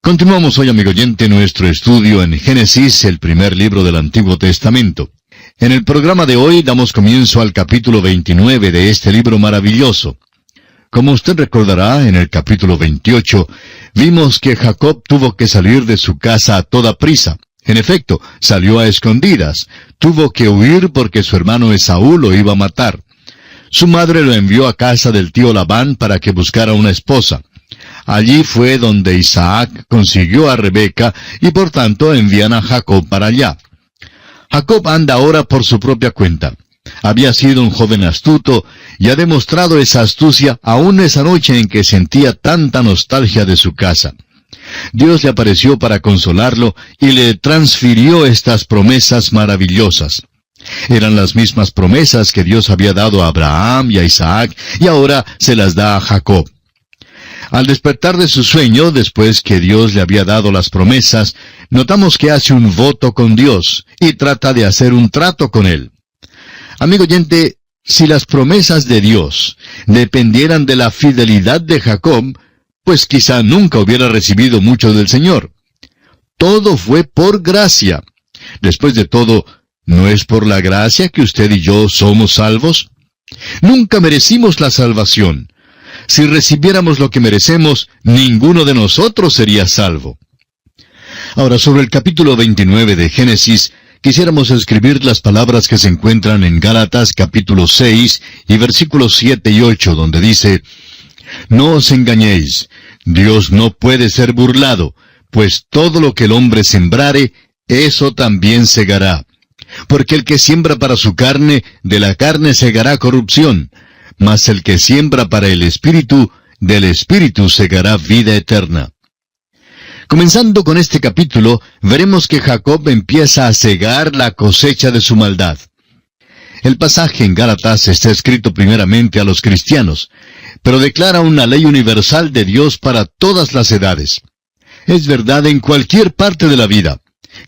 Continuamos hoy, amigo oyente, nuestro estudio en Génesis, el primer libro del Antiguo Testamento. En el programa de hoy damos comienzo al capítulo 29 de este libro maravilloso. Como usted recordará, en el capítulo 28, vimos que Jacob tuvo que salir de su casa a toda prisa. En efecto, salió a escondidas. Tuvo que huir porque su hermano Esaú lo iba a matar. Su madre lo envió a casa del tío Labán para que buscara una esposa. Allí fue donde Isaac consiguió a Rebeca y por tanto envían a Jacob para allá. Jacob anda ahora por su propia cuenta. Había sido un joven astuto y ha demostrado esa astucia aún esa noche en que sentía tanta nostalgia de su casa. Dios le apareció para consolarlo y le transfirió estas promesas maravillosas. Eran las mismas promesas que Dios había dado a Abraham y a Isaac y ahora se las da a Jacob. Al despertar de su sueño, después que Dios le había dado las promesas, notamos que hace un voto con Dios y trata de hacer un trato con Él. Amigo oyente, si las promesas de Dios dependieran de la fidelidad de Jacob, pues quizá nunca hubiera recibido mucho del Señor. Todo fue por gracia. Después de todo, ¿no es por la gracia que usted y yo somos salvos? Nunca merecimos la salvación. Si recibiéramos lo que merecemos, ninguno de nosotros sería salvo. Ahora, sobre el capítulo 29 de Génesis, quisiéramos escribir las palabras que se encuentran en Gálatas capítulo 6 y versículos 7 y 8, donde dice: «No os engañéis, Dios no puede ser burlado, pues todo lo que el hombre sembrare, eso también segará. Porque el que siembra para su carne, de la carne segará corrupción, mas el que siembra para el Espíritu, del Espíritu segará vida eterna». Comenzando con este capítulo, veremos que Jacob empieza a cegar la cosecha de su maldad. El pasaje en Gálatas está escrito primeramente a los cristianos, pero declara una ley universal de Dios para todas las edades. Es verdad en cualquier parte de la vida.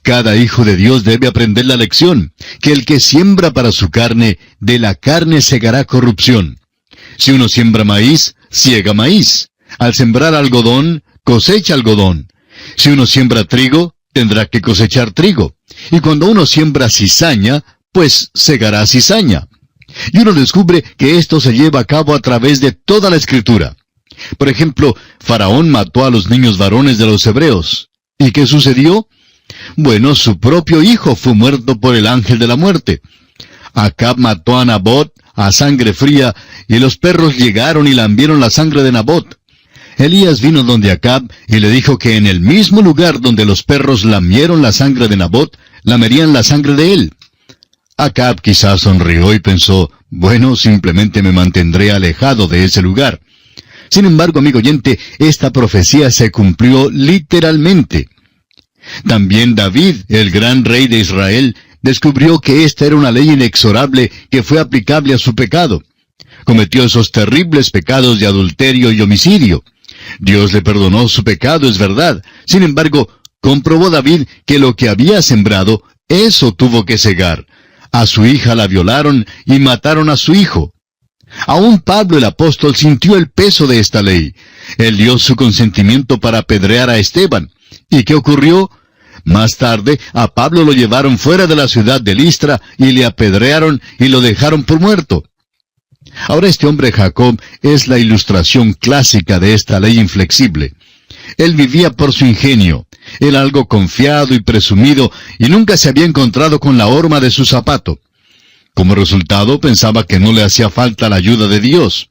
Cada hijo de Dios debe aprender la lección, que el que siembra para su carne, de la carne segará corrupción. Si uno siembra maíz, siega maíz. Al sembrar algodón, cosecha algodón. Si uno siembra trigo, tendrá que cosechar trigo. Y cuando uno siembra cizaña, pues segará cizaña. Y uno descubre que esto se lleva a cabo a través de toda la Escritura. Por ejemplo, Faraón mató a los niños varones de los hebreos. ¿Y qué sucedió? Bueno, su propio hijo fue muerto por el ángel de la muerte. Acab mató a Nabot a sangre fría, y los perros llegaron y lambieron la sangre de Nabot. Elías vino donde Acab y le dijo que en el mismo lugar donde los perros lamieron la sangre de Nabot, lamerían la sangre de él. Acab quizás sonrió y pensó: bueno, simplemente me mantendré alejado de ese lugar. Sin embargo, amigo oyente, esta profecía se cumplió literalmente. También David, el gran rey de Israel, descubrió que esta era una ley inexorable que fue aplicable a su pecado. Cometió esos terribles pecados de adulterio y homicidio. Dios le perdonó su pecado, es verdad. Sin embargo, comprobó David que lo que había sembrado, eso tuvo que cegar. A su hija la violaron y mataron a su hijo. Aún Pablo el apóstol sintió el peso de esta ley. Él dio su consentimiento para apedrear a Esteban. ¿Y qué ocurrió? Más tarde, a Pablo lo llevaron fuera de la ciudad de Listra y le apedrearon y lo dejaron por muerto. Ahora este hombre Jacob es la ilustración clásica de esta ley inflexible. Él vivía por su ingenio. Era algo confiado y presumido y nunca se había encontrado con la horma de su zapato. Como resultado, pensaba que no le hacía falta la ayuda de Dios.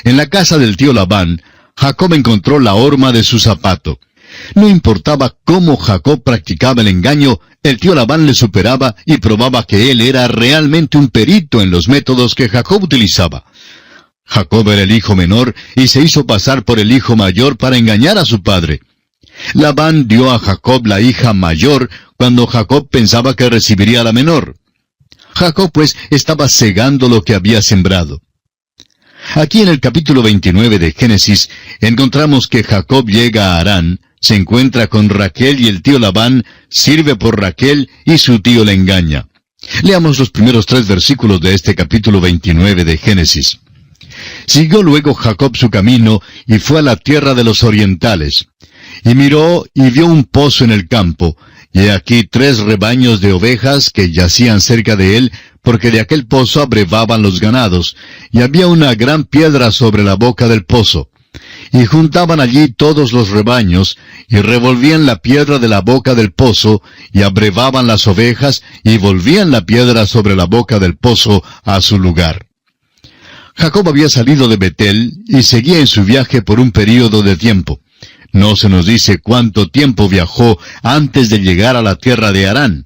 En la casa del tío Labán, Jacob encontró la horma de su zapato. No importaba cómo Jacob practicaba el engaño, el tío Labán le superaba y probaba que él era realmente un perito en los métodos que Jacob utilizaba. Jacob era el hijo menor y se hizo pasar por el hijo mayor para engañar a su padre. Labán dio a Jacob la hija mayor cuando Jacob pensaba que recibiría la menor. Jacob, pues, estaba cegando lo que había sembrado. Aquí en el capítulo 29 de Génesis, encontramos que Jacob llega a Harán, se encuentra con Raquel y el tío Labán sirve por Raquel y su tío le engaña. Leamos los primeros 3 versículos de este capítulo 29 de Génesis. Siguió luego Jacob su camino y fue a la tierra de los orientales. Y miró y vio un pozo en el campo, y he aquí 3 rebaños de ovejas que yacían cerca de él, porque de aquel pozo abrevaban los ganados, y había una gran piedra sobre la boca del pozo. Y juntaban allí todos los rebaños, y revolvían la piedra de la boca del pozo, y abrevaban las ovejas, y volvían la piedra sobre la boca del pozo a su lugar. Jacob había salido de Betel, y seguía en su viaje por un período de tiempo. No se nos dice cuánto tiempo viajó antes de llegar a la tierra de Harán.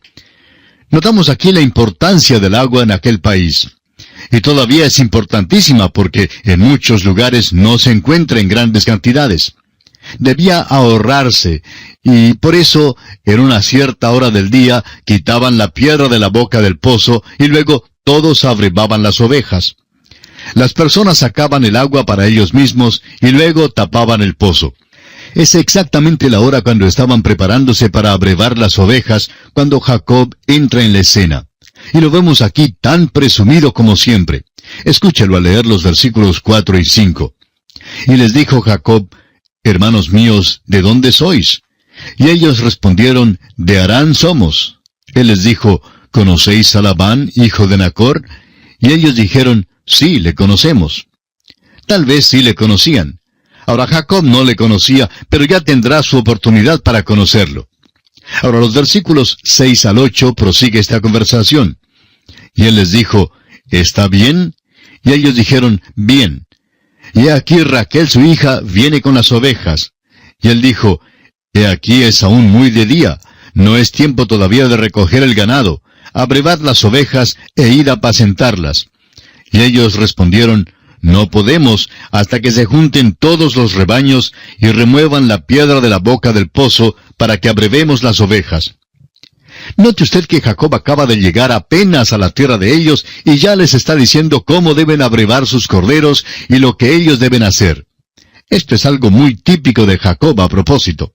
Notamos aquí la importancia del agua en aquel país. Y todavía es importantísima porque en muchos lugares no se encuentra en grandes cantidades. Debía ahorrarse, y por eso, en una cierta hora del día, quitaban la piedra de la boca del pozo, y luego todos abrevaban las ovejas. Las personas sacaban el agua para ellos mismos, y luego tapaban el pozo. Es exactamente la hora cuando estaban preparándose para abrevar las ovejas, cuando Jacob entra en la escena. Y lo vemos aquí tan presumido como siempre. Escúchelo al leer los versículos 4 y 5. Y les dijo Jacob: Hermanos míos, ¿de dónde sois? Y ellos respondieron: De Harán somos. Él les dijo: ¿Conocéis a Labán, hijo de Nacor? Y ellos dijeron: Sí, le conocemos. Tal vez sí le conocían. Ahora Jacob no le conocía, pero ya tendrá su oportunidad para conocerlo. Ahora los versículos 6 al 8 prosigue esta conversación. Y él les dijo: ¿Está bien? Y ellos dijeron: Bien. Y aquí Raquel su hija viene con las ovejas. Y él dijo: He aquí es aún muy de día, no es tiempo todavía de recoger el ganado. Abrevad las ovejas e id a apacentarlas. Y ellos respondieron: No podemos hasta que se junten todos los rebaños y remuevan la piedra de la boca del pozo para que abrevemos las ovejas. Note usted que Jacob acaba de llegar apenas a la tierra de ellos y ya les está diciendo cómo deben abrevar sus corderos y lo que ellos deben hacer. Esto es algo muy típico de Jacob a propósito.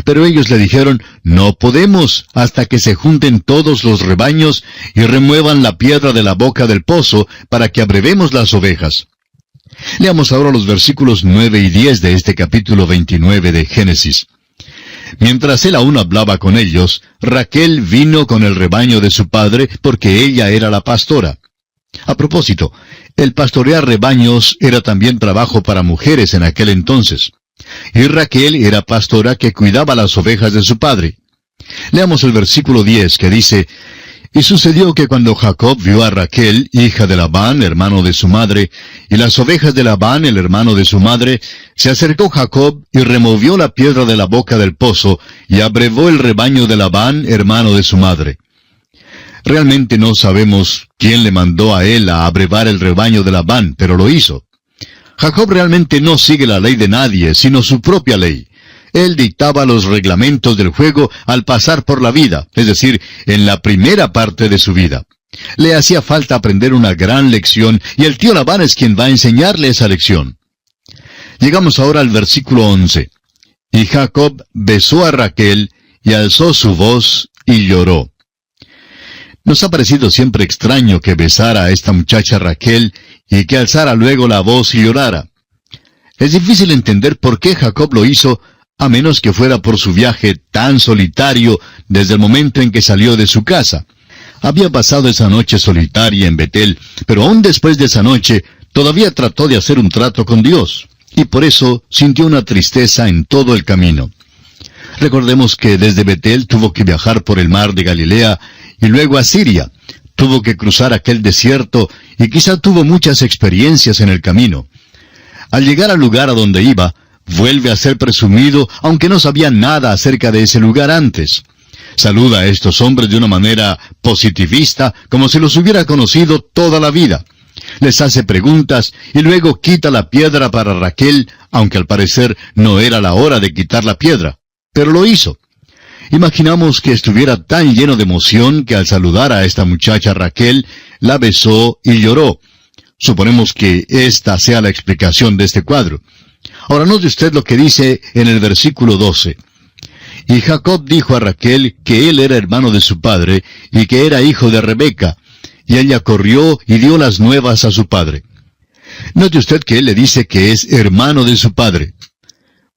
Pero ellos le dijeron: No podemos hasta que se junten todos los rebaños y remuevan la piedra de la boca del pozo para que abrevemos las ovejas. Leamos ahora los versículos 9 y 10 de este capítulo 29 de Génesis. Mientras él aún hablaba con ellos, Raquel vino con el rebaño de su padre, porque ella era la pastora. A propósito, el pastorear rebaños era también trabajo para mujeres en aquel entonces. Y Raquel era pastora que cuidaba las ovejas de su padre. Leamos el versículo 10 que dice: Y sucedió que cuando Jacob vio a Raquel, hija de Labán, hermano de su madre, y las ovejas de Labán, el hermano de su madre, se acercó Jacob y removió la piedra de la boca del pozo, y abrevó el rebaño de Labán, hermano de su madre. Realmente no sabemos quién le mandó a él a abrevar el rebaño de Labán, pero lo hizo. Jacob realmente no sigue la ley de nadie, sino su propia ley. Él dictaba los reglamentos del juego al pasar por la vida, es decir, en la primera parte de su vida. Le hacía falta aprender una gran lección, y el tío Labán es quien va a enseñarle esa lección. Llegamos ahora al versículo 11. Y Jacob besó a Raquel, y alzó su voz, y lloró. Nos ha parecido siempre extraño que besara a esta muchacha Raquel, y que alzara luego la voz y llorara. Es difícil entender por qué Jacob lo hizo, a menos que fuera por su viaje tan solitario desde el momento en que salió de su casa. Había pasado esa noche solitaria en Betel, pero aún después de esa noche, todavía trató de hacer un trato con Dios, y por eso sintió una tristeza en todo el camino. Recordemos que desde Betel tuvo que viajar por el mar de Galilea, y luego a Siria. Tuvo que cruzar aquel desierto, y quizá tuvo muchas experiencias en el camino. Al llegar al lugar a donde iba, vuelve a ser presumido, aunque no sabía nada acerca de ese lugar antes. Saluda a estos hombres de una manera positivista, como si los hubiera conocido toda la vida. Les hace preguntas, y luego quita la piedra para Raquel, aunque al parecer no era la hora de quitar la piedra. Pero lo hizo. Imaginamos que estuviera tan lleno de emoción que al saludar a esta muchacha Raquel, la besó y lloró. Suponemos que esta sea la explicación de este cuadro. Ahora note usted lo que dice en el versículo 12. Y Jacob dijo a Raquel que él era hermano de su padre, y que era hijo de Rebeca, y ella corrió y dio las nuevas a su padre. Note usted que él le dice que es hermano de su padre.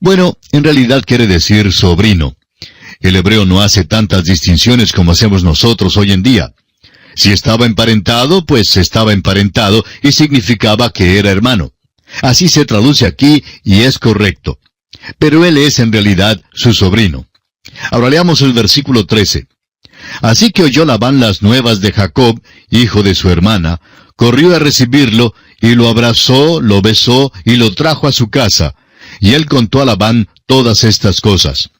Bueno, en realidad quiere decir sobrino. El hebreo no hace tantas distinciones como hacemos nosotros hoy en día. Si estaba emparentado, pues estaba emparentado y significaba que era hermano. Así se traduce aquí y es correcto. Pero él es en realidad su sobrino. Ahora leamos el versículo 13. Así que oyó Labán las nuevas de Jacob, hijo de su hermana, corrió a recibirlo, y lo abrazó, lo besó, y lo trajo a su casa. Y él contó a Labán todas estas cosas.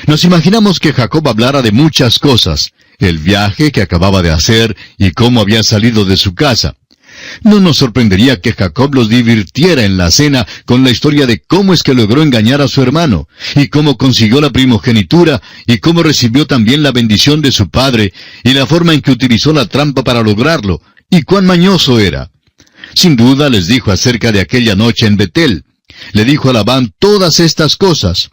Nos imaginamos que Jacob hablara de muchas cosas, el viaje que acababa de hacer, y cómo había salido de su casa. No nos sorprendería que Jacob los divirtiera en la cena con la historia de cómo es que logró engañar a su hermano, y cómo consiguió la primogenitura, y cómo recibió también la bendición de su padre, y la forma en que utilizó la trampa para lograrlo, y cuán mañoso era. Sin duda les dijo acerca de aquella noche en Betel. Le dijo a Labán todas estas cosas.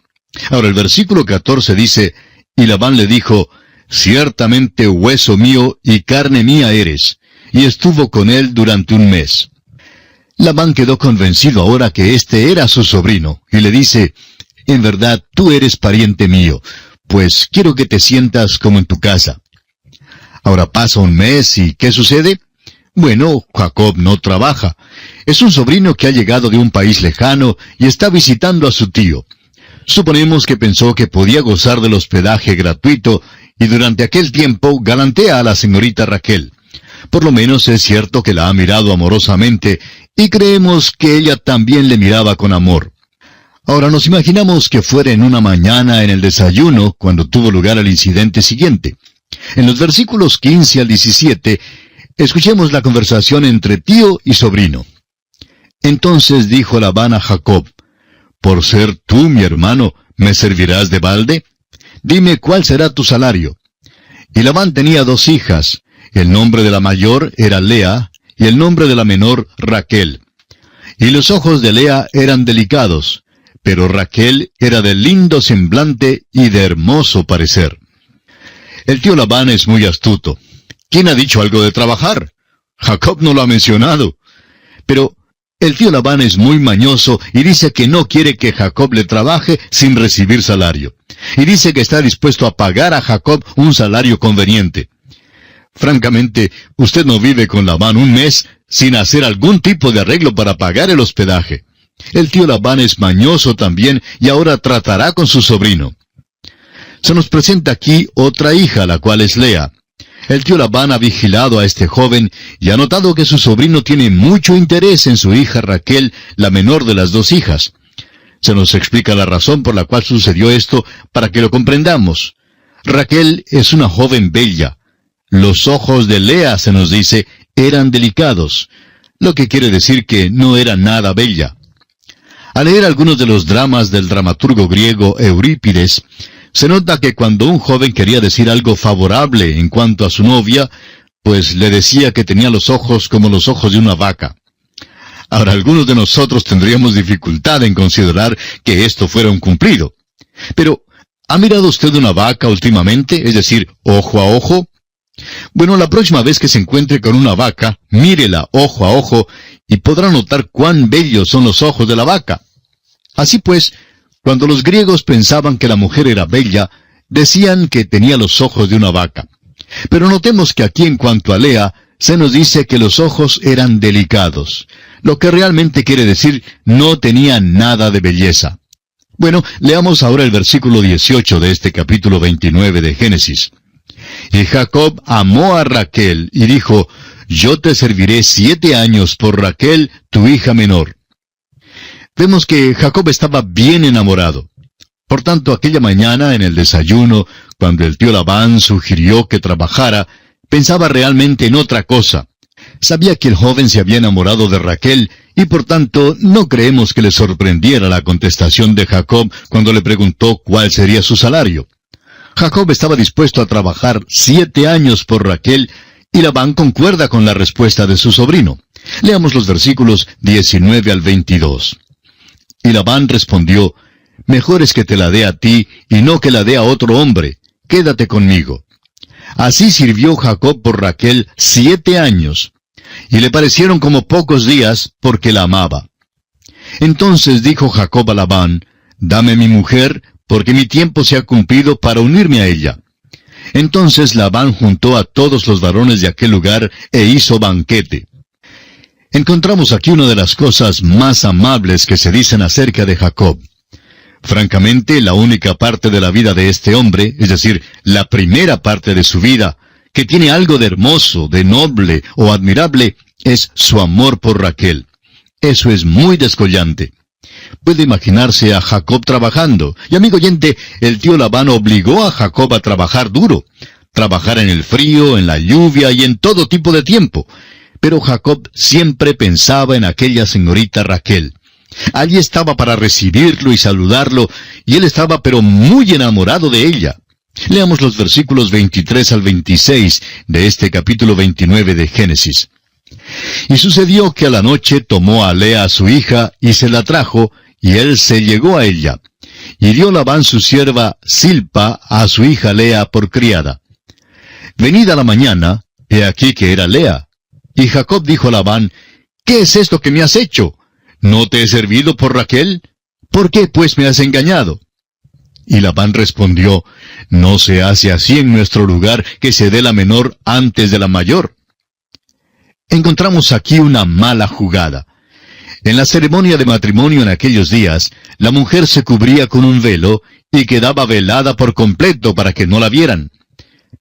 Ahora el versículo 14 dice, y Labán le dijo, ciertamente hueso mío y carne mía eres. Y estuvo con él durante un mes. Labán quedó convencido ahora que este era su sobrino, y le dice, en verdad tú eres pariente mío, pues quiero que te sientas como en tu casa. Ahora pasa un mes, ¿y qué sucede? Bueno, Jacob no trabaja. Es un sobrino que ha llegado de un país lejano y está visitando a su tío. Suponemos que pensó que podía gozar del hospedaje gratuito, y durante aquel tiempo galantea a la señorita Raquel. Por lo menos es cierto que la ha mirado amorosamente, y creemos que ella también le miraba con amor. Ahora nos imaginamos que fuera en una mañana en el desayuno cuando tuvo lugar el incidente siguiente. En los versículos 15 al 17, escuchemos la conversación entre tío y sobrino. Entonces dijo Labán a Jacob, «Por ser tú mi hermano, ¿me servirás de balde? Dime cuál será tu salario». Y Labán tenía 2 hijas. El nombre de la mayor era Lea, y el nombre de la menor Raquel. Y los ojos de Lea eran delicados, pero Raquel era de lindo semblante y de hermoso parecer. El tío Labán es muy astuto. ¿Quién ha dicho algo de trabajar? Jacob no lo ha mencionado. Pero el tío Labán es muy mañoso y dice que no quiere que Jacob le trabaje sin recibir salario. Y dice que está dispuesto a pagar a Jacob un salario conveniente. Francamente, usted no vive con Labán un mes sin hacer algún tipo de arreglo para pagar el hospedaje. El tío Labán es mañoso también y ahora tratará con su sobrino. Se nos presenta aquí otra hija, la cual es Lea. El tío Labán ha vigilado a este joven y ha notado que su sobrino tiene mucho interés en su hija Raquel, la menor de las 2 hijas. Se nos explica la razón por la cual sucedió esto para que lo comprendamos. Raquel es una joven bella. Los ojos de Lea, se nos dice, eran delicados, lo que quiere decir que no era nada bella. Al leer algunos de los dramas del dramaturgo griego Eurípides, se nota que cuando un joven quería decir algo favorable en cuanto a su novia, pues le decía que tenía los ojos como los ojos de una vaca. Ahora, algunos de nosotros tendríamos dificultad en considerar que esto fuera un cumplido. Pero, ¿ha mirado usted una vaca últimamente? Es decir, ojo a ojo. Bueno, la próxima vez que se encuentre con una vaca, mírela ojo a ojo y podrá notar cuán bellos son los ojos de la vaca. Así pues, cuando los griegos pensaban que la mujer era bella, decían que tenía los ojos de una vaca. Pero notemos que aquí en cuanto a Lea, se nos dice que los ojos eran delicados, lo que realmente quiere decir no tenía nada de belleza. Bueno, leamos ahora el versículo 18 de este capítulo 29 de Génesis. Y Jacob amó a Raquel y dijo, yo te serviré 7 años por Raquel, tu hija menor. Vemos que Jacob estaba bien enamorado. Por tanto, aquella mañana en el desayuno, cuando el tío Labán sugirió que trabajara, pensaba realmente en otra cosa. Sabía que el joven se había enamorado de Raquel, y por tanto no creemos que le sorprendiera la contestación de Jacob cuando le preguntó cuál sería su salario. Jacob estaba dispuesto a trabajar 7 años por Raquel, y Labán concuerda con la respuesta de su sobrino. Leamos los versículos 19 al 22. Y Labán respondió, mejor es que te la dé a ti, y no que la dé a otro hombre. Quédate conmigo. Así sirvió Jacob por Raquel 7 años, y le parecieron como pocos días porque la amaba. Entonces dijo Jacob a Labán, dame mi mujer, porque mi tiempo se ha cumplido para unirme a ella. Entonces Labán juntó a todos los varones de aquel lugar e hizo banquete. Encontramos aquí una de las cosas más amables que se dicen acerca de Jacob. Francamente, la única parte de la vida de este hombre, es decir, la primera parte de su vida, que tiene algo de hermoso, de noble o admirable, es su amor por Raquel. Eso es muy descollante. Puede imaginarse a Jacob trabajando. Y amigo oyente, el tío Labán obligó a Jacob a trabajar duro. Trabajar en el frío, en la lluvia y en todo tipo de tiempo. Pero Jacob siempre pensaba en aquella señorita Raquel. Allí estaba para recibirlo y saludarlo, y él estaba pero muy enamorado de ella. Leamos los versículos 23 al 26 de este capítulo 29 de Génesis. Y sucedió que a la noche tomó a Lea su hija, y se la trajo, y él se llegó a ella. Y dio Labán su sierva Silpa a su hija Lea por criada. Venida la mañana, he aquí que era Lea. Y Jacob dijo a Labán, ¿qué es esto que me has hecho? ¿No te he servido por Raquel? ¿Por qué pues me has engañado? Y Labán respondió, no se hace así en nuestro lugar que se dé la menor antes de la mayor. Encontramos aquí una mala jugada. En la ceremonia de matrimonio en aquellos días, la mujer se cubría con un velo y quedaba velada por completo para que no la vieran.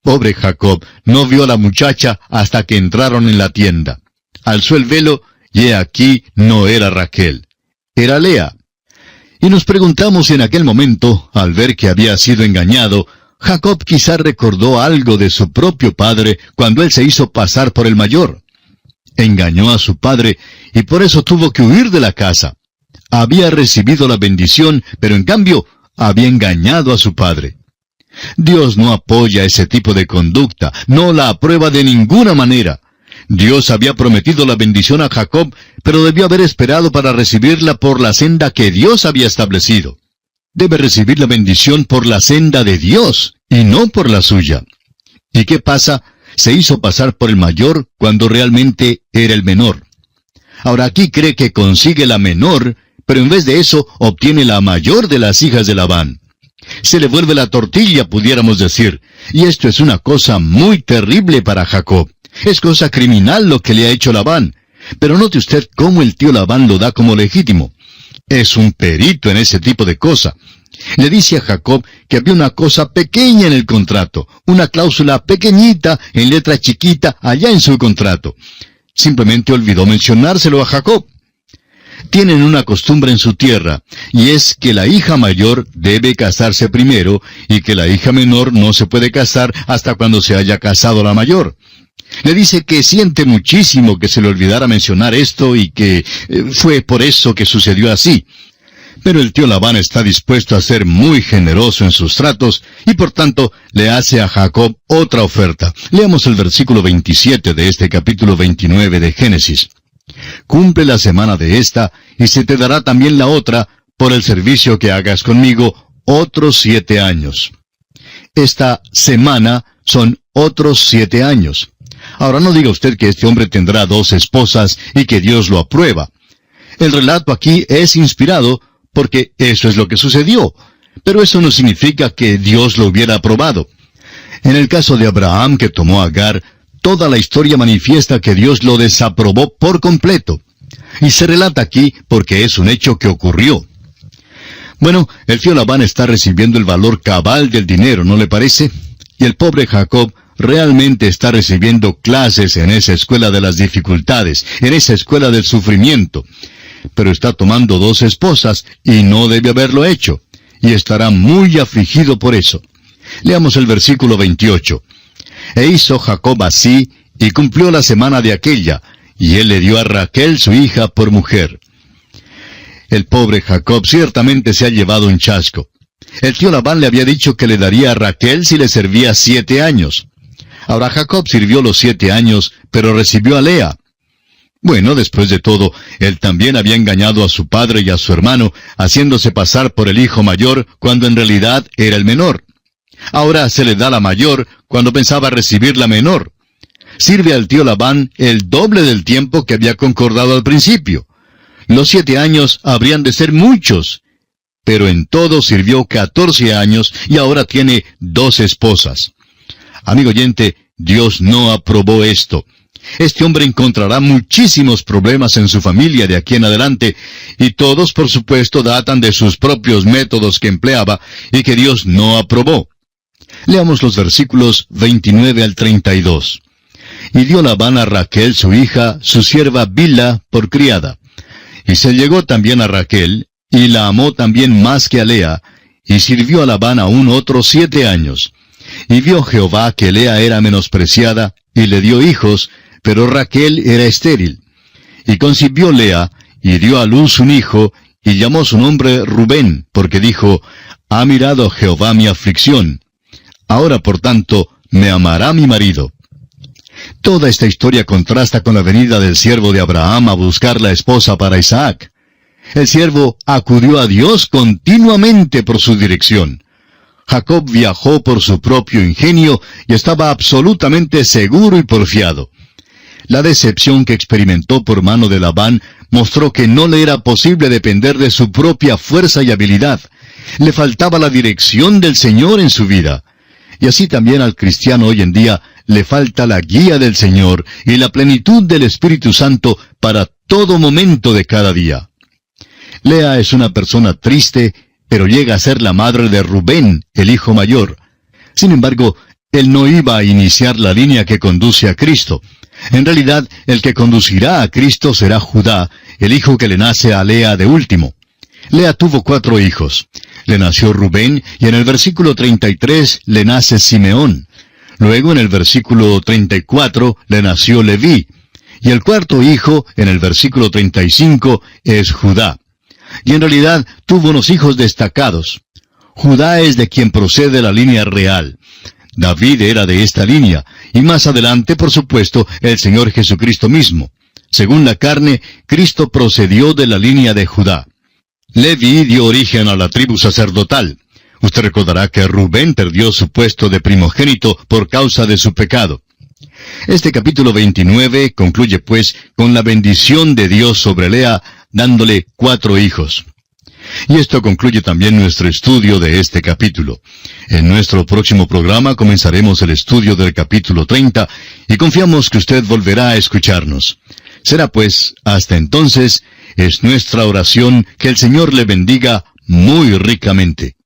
Pobre Jacob no vio a la muchacha hasta que entraron en la tienda. Alzó el velo y he aquí no era Raquel, era Lea. Y nos preguntamos si en aquel momento, al ver que había sido engañado, Jacob quizá recordó algo de su propio padre cuando él se hizo pasar por el mayor. Engañó a su padre y por eso tuvo que huir de la casa. Había recibido la bendición, pero en cambio había engañado a su padre. Dios no apoya ese tipo de conducta, no la aprueba de ninguna manera. Dios había prometido la bendición a Jacob, pero debió haber esperado para recibirla por la senda que Dios había establecido. Debe recibir la bendición por la senda de Dios, y no por la suya. ¿Y qué pasa? Se hizo pasar por el mayor cuando realmente era el menor. Ahora aquí cree que consigue la menor, pero en vez de eso obtiene la mayor de las hijas de Labán. Se le vuelve la tortilla, pudiéramos decir, y esto es una cosa muy terrible para Jacob. Es cosa criminal lo que le ha hecho Labán. Pero note usted cómo el tío Labán lo da como legítimo. Es un perito en ese tipo de cosa. Le dice a Jacob que había una cosa pequeña en el contrato, una cláusula pequeñita en letra chiquita allá en su contrato. Simplemente olvidó mencionárselo a Jacob. Tienen una costumbre en su tierra, y es que la hija mayor debe casarse primero, y que la hija menor no se puede casar hasta cuando se haya casado la mayor. Le dice que siente muchísimo que se le olvidara mencionar esto y que fue por eso que sucedió así. Pero el tío Labán está dispuesto a ser muy generoso en sus tratos y por tanto le hace a Jacob otra oferta. Leamos el versículo 27 de este capítulo 29 de Génesis. Cumple la semana de esta y se te dará también la otra por el servicio que hagas conmigo otros 7 años. Esta semana son otros 7 años. Ahora no diga usted que este hombre tendrá 2 esposas y que Dios lo aprueba. El relato aquí es inspirado porque eso es lo que sucedió. Pero eso no significa que Dios lo hubiera aprobado. En el caso de Abraham que tomó a Agar, toda la historia manifiesta que Dios lo desaprobó por completo. Y se relata aquí porque es un hecho que ocurrió. Bueno, el tío Labán está recibiendo el valor cabal del dinero, ¿no le parece? Y el pobre Jacob realmente está recibiendo clases en esa escuela de las dificultades, en esa escuela del sufrimiento. Pero está tomando 2 esposas y no debe haberlo hecho, y estará muy afligido por eso. Leamos el versículo 28. E hizo Jacob así, y cumplió la semana de aquella, y él le dio a Raquel su hija por mujer. El pobre Jacob ciertamente se ha llevado un chasco. El tío Labán le había dicho que le daría a Raquel si le servía 7 años. Ahora Jacob sirvió los 7 años, pero recibió a Lea. Bueno, después de todo, él también había engañado a su padre y a su hermano, haciéndose pasar por el hijo mayor cuando en realidad era el menor. Ahora se le da la mayor cuando pensaba recibir la menor. Sirve al tío Labán el doble del tiempo que había concordado al principio. Los 7 años habrían de ser muchos. pero en todo sirvió 14 años y ahora tiene 2 esposas. Amigo oyente, Dios no aprobó esto. Este hombre encontrará muchísimos problemas en su familia de aquí en adelante, y todos, por supuesto, datan de sus propios métodos que empleaba y que Dios no aprobó. Leamos los versículos 29 al 32. Y dio Labán a Raquel su hija, su sierva Bilha, por criada. Y se llegó también a Raquel, y la amó también más que a Lea, y sirvió a Labán aún otros 7 años. Y vio Jehová que Lea era menospreciada, y le dio hijos, pero Raquel era estéril. Y concibió Lea, y dio a luz un hijo, y llamó su nombre Rubén, porque dijo, ha mirado Jehová mi aflicción. Ahora, por tanto, me amará mi marido. Toda esta historia contrasta con la venida del siervo de Abraham a buscar la esposa para Isaac. El siervo acudió a Dios continuamente por su dirección. Jacob viajó por su propio ingenio y estaba absolutamente seguro y porfiado. La decepción que experimentó por mano de Labán mostró que no le era posible depender de su propia fuerza y habilidad. Le faltaba la dirección del Señor en su vida. Y así también al cristiano hoy en día le falta la guía del Señor y la plenitud del Espíritu Santo para todo momento de cada día. Lea es una persona triste, pero llega a ser la madre de Rubén, el hijo mayor. Sin embargo, él no iba a iniciar la línea que conduce a Cristo. En realidad, el que conducirá a Cristo será Judá, el hijo que le nace a Lea de último. Lea tuvo 4 hijos. Le nació Rubén, y en el versículo 33 le nace Simeón. Luego en el versículo 34 le nació Leví. Y el 4º hijo, en el versículo 35, es Judá. Y en realidad tuvo unos hijos destacados. Judá es de quien procede la línea real. David era de esta línea, y más adelante, por supuesto, el Señor Jesucristo mismo. Según la carne, Cristo procedió de la línea de Judá. Leví dio origen a la tribu sacerdotal. Usted recordará que Rubén perdió su puesto de primogénito por causa de su pecado. Este capítulo 29 concluye pues con la bendición de Dios sobre Lea, dándole 4 hijos. Y esto concluye también nuestro estudio de este capítulo. En nuestro próximo programa comenzaremos el estudio del capítulo 30 y confiamos que usted volverá a escucharnos. Será pues, hasta entonces, es nuestra oración que el Señor le bendiga muy ricamente.